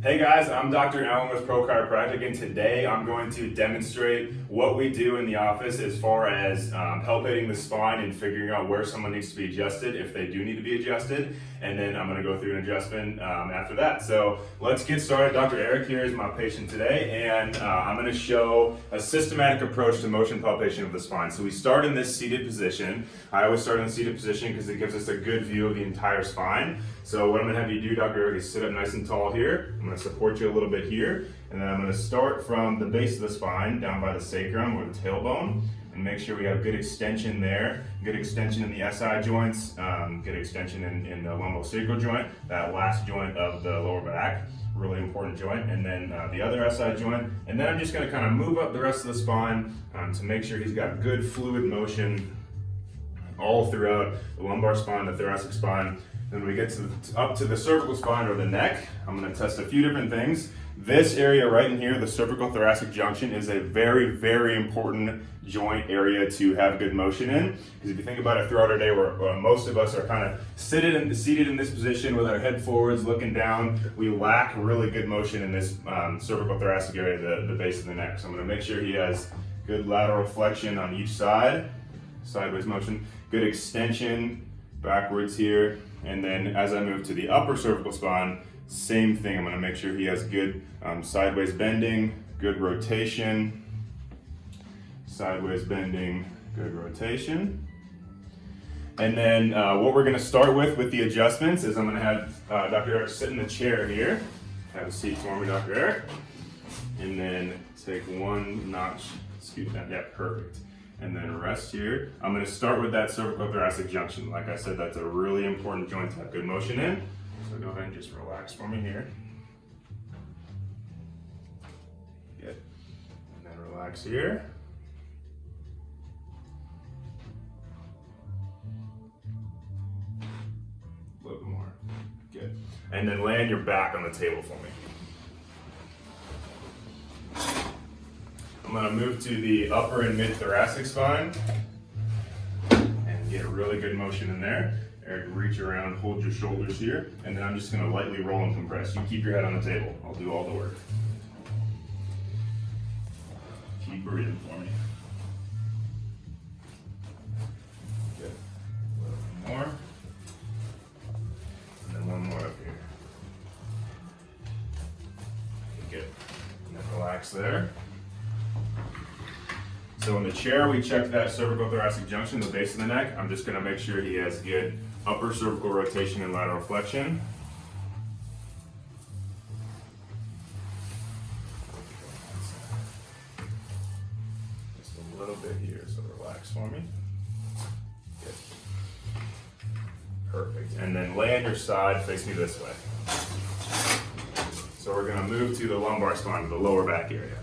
Hey guys, I'm Dr. Allen with Pro Chiropractic, and today I'm going to demonstrate what we do in the office as far as palpating the spine and figuring out where someone needs to be adjusted if they do need to be adjusted, and then I'm going to go through an adjustment after that. So let's get started. Dr. Eric here is my patient today, and I'm going to show a systematic approach to motion palpation of the spine. So we start in this seated position. I always start in the seated position because it gives us a good view of the entire spine. So what I'm going to have you do, Dr. Eric, is sit up nice and tall here. I'm going to support you a little bit here, and then I'm going to start from the base of the spine down by the sacrum or the tailbone, and make sure we have good extension there, good extension in the SI joints, good extension in the lumbosacral joint, that last joint of the lower back, really important joint, and then the other SI joint. And then I'm just going to kind of move up the rest of the spine to make sure he's got good fluid motion all throughout the lumbar spine, the thoracic spine. Then we get up to the cervical spine or the neck. I'm going to test a few different things. This area right in here, the cervical thoracic junction, is a very, very important joint area to have good motion in. Because if you think about it throughout our day, where most of us are kind of seated in this position with our head forwards, looking down, we lack really good motion in this cervical thoracic area, the base of the neck. So I'm going to make sure he has good lateral flexion on each side, sideways motion, good extension backwards here. And then as I move to the upper cervical spine, same thing. I'm going to make sure he has good sideways bending, good rotation, sideways bending, good rotation. And then what we're going to start with the adjustments is I'm going to have Dr. Eric sit in the chair here. Have a seat for me, Dr. Eric. And then take one notch, scoot that, yeah, perfect. And then rest here. I'm going to start with that cervical thoracic junction. Like I said, that's a really important joint to have good motion in. So go ahead and just relax for me here. Good. And then relax here. A little more. Good. And then land your back on the table for me. I'm going to move to the upper and mid thoracic spine and get a really good motion in there. Eric, reach around, hold your shoulders here, and then I'm just going to lightly roll and compress. You keep your head on the table. I'll do all the work. Keep breathing for me. Good. A little more. And then one more up here. Good. And then relax there. So in the chair, we checked that cervical thoracic junction, the base of the neck. I'm just going to make sure he has good upper cervical rotation and lateral flexion. Just a little bit here, so relax for me. Good. Perfect. And then lay on your side, face me this way. So we're going to move to the lumbar spine, the lower back area.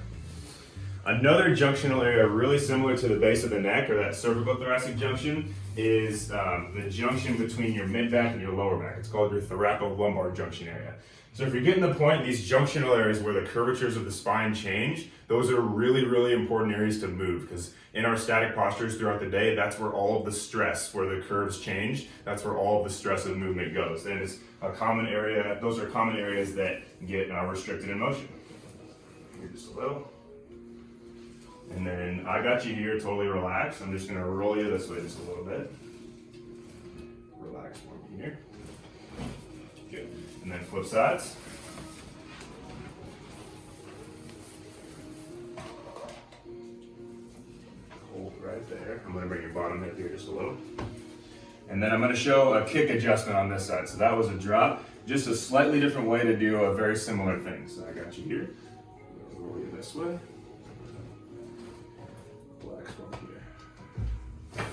Another junctional area really similar to the base of the neck, or that cervical thoracic junction, is the junction between your mid-back and your lower back. It's called your thoracolumbar junction area. So if you're getting the point, these junctional areas where the curvatures of the spine change, those are really, really important areas to move, because in our static postures throughout the day, that's where all of the stress, where the curves change, that's where all of the stress of movement goes. And it's a common area, those are common areas that get restricted in motion. Here, just a little. And then I got you here, totally relaxed. I'm just going to roll you this way just a little bit. Relax for me here. Good. And then flip sides. Hold right there. I'm going to bring your bottom hip here just a little. And then I'm going to show a kick adjustment on this side. So that was a drop. Just a slightly different way to do a very similar thing. So I got you here. Roll you this way. Relax from here.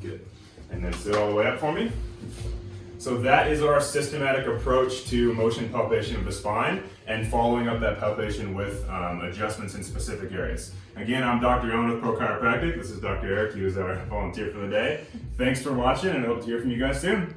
Good. And then sit all the way up for me. So that is our systematic approach to motion palpation of the spine, and following up that palpation with adjustments in specific areas. Again, I'm Dr. Allen with Pro Chiropractic. This is Dr. Eric. He was our volunteer for the day. Thanks for watching, and I hope to hear from you guys soon.